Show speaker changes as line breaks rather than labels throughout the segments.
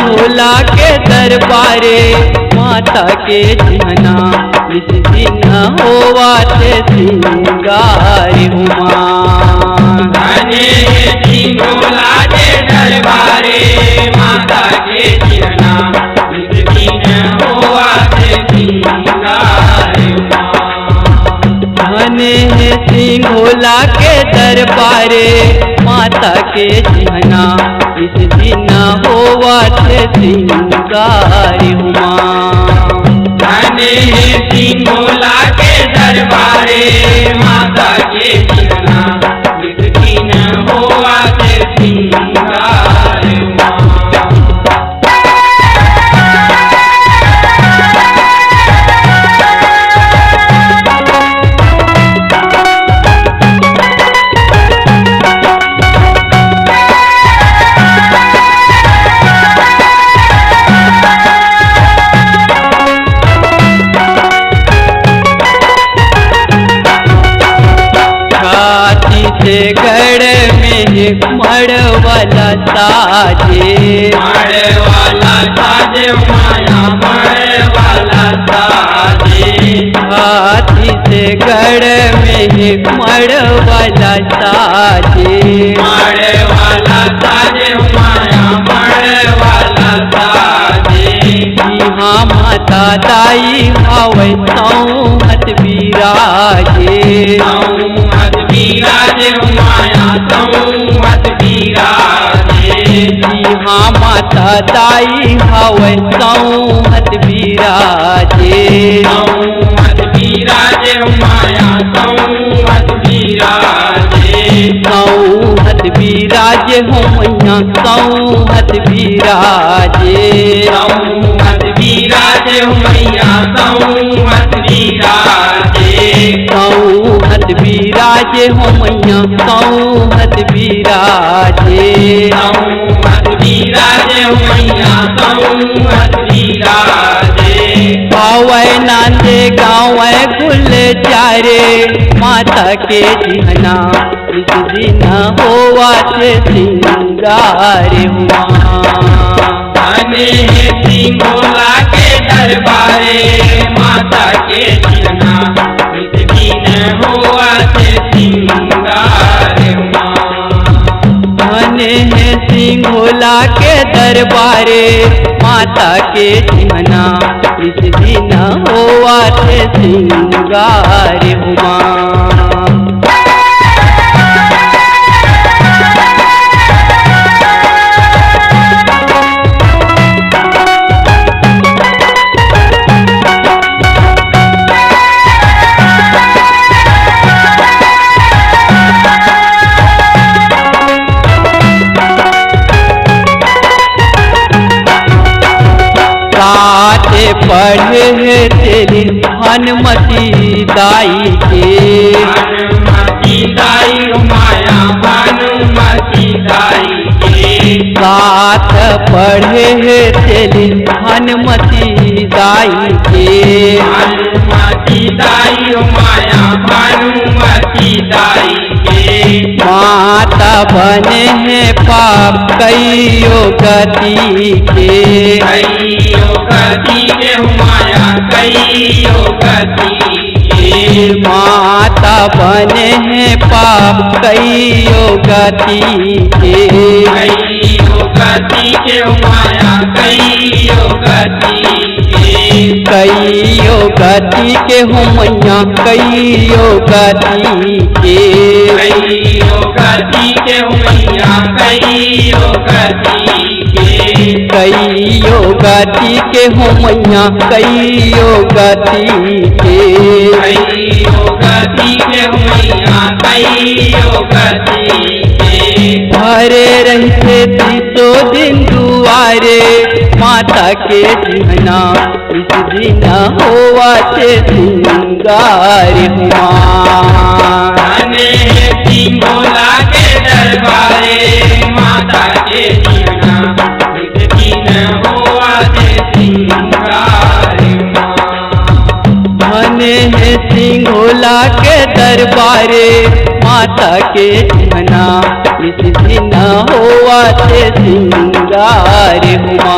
सिंघोला के दरबारे माता के जिहना इस दिन होवाते सिंगार उमा।
धने सिंघोला के दरबारे माता के जिहना इस दिन होवाते सिंगार उमा।
धने सिंघोला के दरबारे माता के जिहना इस दिन होवाते सिंगार उमा।
धने सिंघोला के दरबारे माता के जिहना इस दिन होवाते सिंगार उमा।
से गढ़ में मड़ वाला साजे
मड़ वाला साजे माया मड़ वाला साजे।
हाथी से गढ़ में मड़ वाला साजे
मड़ वाला साजे माया मड़ वाला साजे।
हाँ माता दाई हवै सौहत बिराजे
बिराजे माया संवत बिराजे।
हाँ माता दाई हवै सौहत बिराजे
संवत बिराजे माया संवत बिराजे।
सौहत बिराजे हो मैया सौहत बिराजे
संवत बिराजे मैया संवत बिराजे।
सौहत बिराजे हो मैया सौहत बिराजे
संवत बिराजे मैया संवत बिराजे।
पावै नांदे गाँव गुल चारे माता के जिहना इस दिन होवाते सिंगार हुआ।
धने सिंघोला के दरबारे माता के जिहना इस दिन होवाते सिंगार उमा।
धने सिंघोला के दरबारे माता के जिहना इस दिन होवाते सिंगार उमा। पढ़े तेरी हनुमती दाई के
हनुमती दाई माया हनुमती दाई के।
साथ पढ़े तेरी हनुमती दाई के
हनुमती दाई माया हनुमती दाई के।
माता बने हैं पाप कईयो गति के
कईयो गति के माया कईयो गति के।
माता बने हैं पाप कईयो गति के
कईयो गति के माया कईयो गति के।
कईयो गति के हो मैया कईयो गति के
कईयो गति के मैया कईयो गति के।
कईयो गति के हो मैया कईयो गति के
कईयो गति के मैया कईयो गति के।
भरे रहते तीसो दिन दुआरे माता के जिहना इस दिन होवाते सिंगार हुआ।
धने सिंघोला के दरबारे माता के जिहना इस दिन होवाते सिंगार हुआ।
धने सिंघोला के दरबारे माता के जिहना इस दिन होवाते सिंगार हुआ।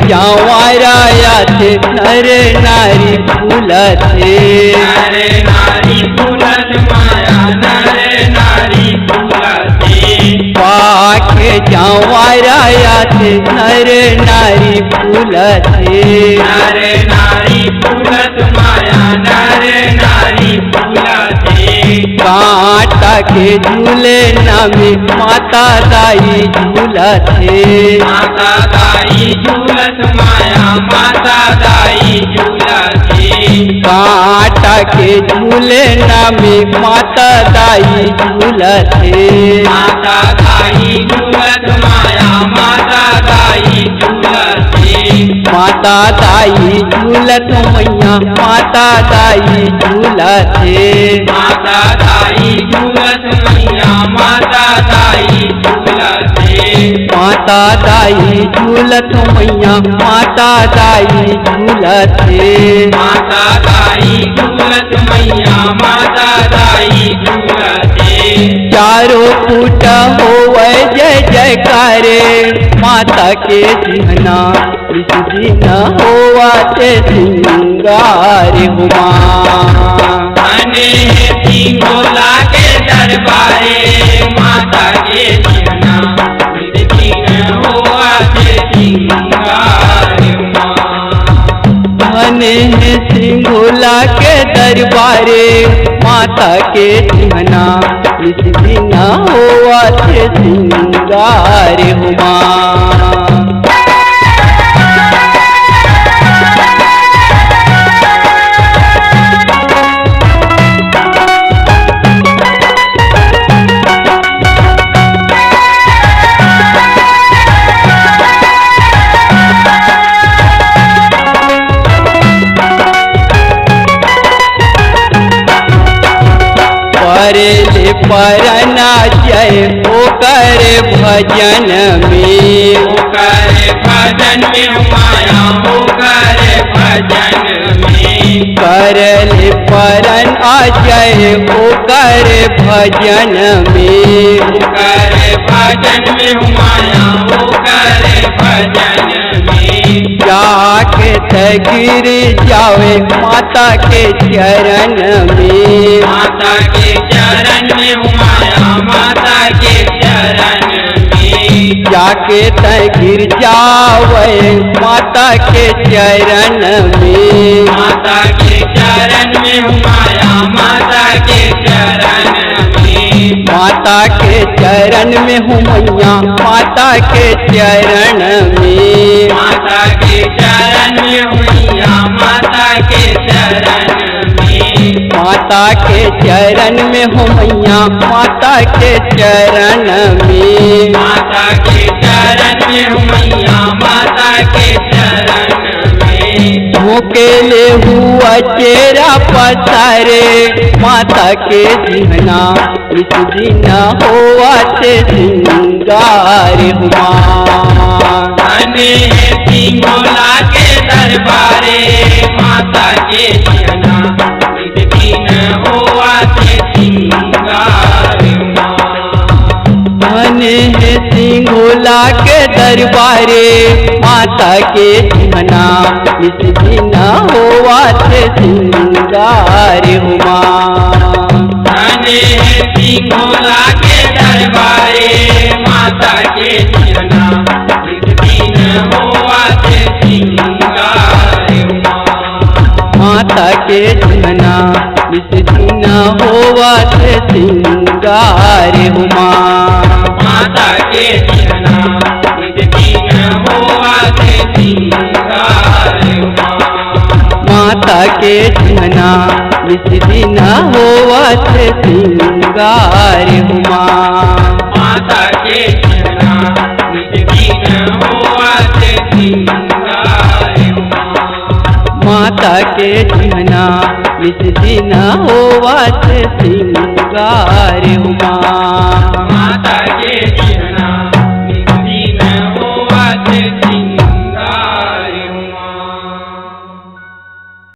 जावाराया थे नर नारी फूलते
नर नारी फूलत माया नर नारी फूलते
पाके जावाराया थे नर नारी फूलते
नर नारी फूलत माया नर नारी फूलते
कांटा के झूले नामे माता दाई झूलते
माता दाई झूलत माया माता दाई झूलते
कांटा के झूले नामे माता दाई झूलते
माता दाई झूलत माया माता दाई झूलते
माता दाई झूलत मैया माता दाई झूलते
माता दाई झूलत मैया माता दाई झूलते
माता दाई झूलत मैया माता दाई झूलते
माता दाई झूलत मैया माता दाई झूलते
चारों फूट होवे जय जयकारे माता के सिंहना इस दिन होवा ते सिंगार हुमा
अने सिंगोला के दरबारे माता के जीवना दिन हुआ से सिंगार
धने सिंगोला के दरबारे माता के सिंहना इस दिन होवा ते सिंगार हुमा करेले परना जय ओकर भजन में
ओकर भजन में माया ओकर भजन में
करले परन अजय ओकर भजन में
ओकर भजन में माया ओकर भजन में
जाके तगिर जावे माता के चरण में
माता के चरण में माया माता के चरण में
जाके तगिर जावे माता के चरण में
माता के चरण में माया माता के चरण में
माता के चरण में हूँ मैया माता के चरण में
माता के चरण में मैया माता के चरण में
माता के चरण में हूँ मैया माता के चरण में
माता के चरण में मैया माता के चरण में
झोंकेले हुआ चेहरा पसारे माता के सिंहना इस दिन होवा से सिंगार हुआ
अने सिंगोला के दरबारे माता के जीवना इस दिन हुआ से सिंगार
धने सिंगोला के दरबारे माता के सिंहना इस दिन होवा से सिंगार हुआ
अने सिंगोला के दरबारे माता के जीवना इस दिन हुआ से सिंगार
माता के सिंहना इस दिन होवा से सिंगार हुआ
माता के जीवना इस दिन हुआ से सिंगार
माता के सिंहना इस दिन होवा से सिंगार हुआ
माता के जीवना इस दिन हुआ से सिंगार
माता के सिंहना इस दिन होवा से सिंगार हुआ